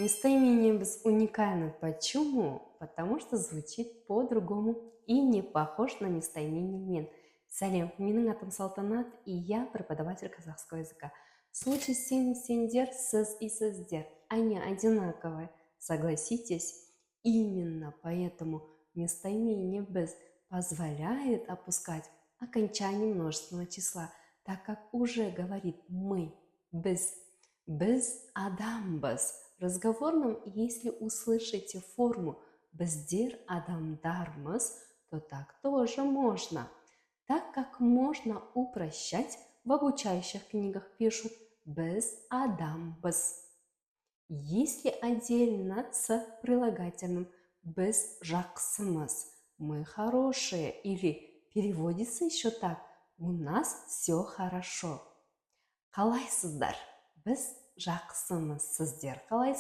Местоимение без уникально. Почему? Потому что звучит по-другому и не похож на местоимение мен. Сәлем, менің атым Салтанат, и я преподаватель казахского языка. В случае сен, сендер, сіз и сіздер, они одинаковые. Согласитесь? Именно поэтому местоимение без позволяет опускать окончание множественного числа, так как уже говорит мы, без адамбыз. В разговорном, если услышите форму «біздер адамдармыз», то так тоже можно. Так как можно упрощать, в обучающих книгах пишут «біз адамбыз». Если отдельно с прилагательным «біз жақсымыз», мы хорошие, или переводится еще так «у нас все хорошо». Қалайсыздар? Біз жақсымыз, сіздер қалайсыздар?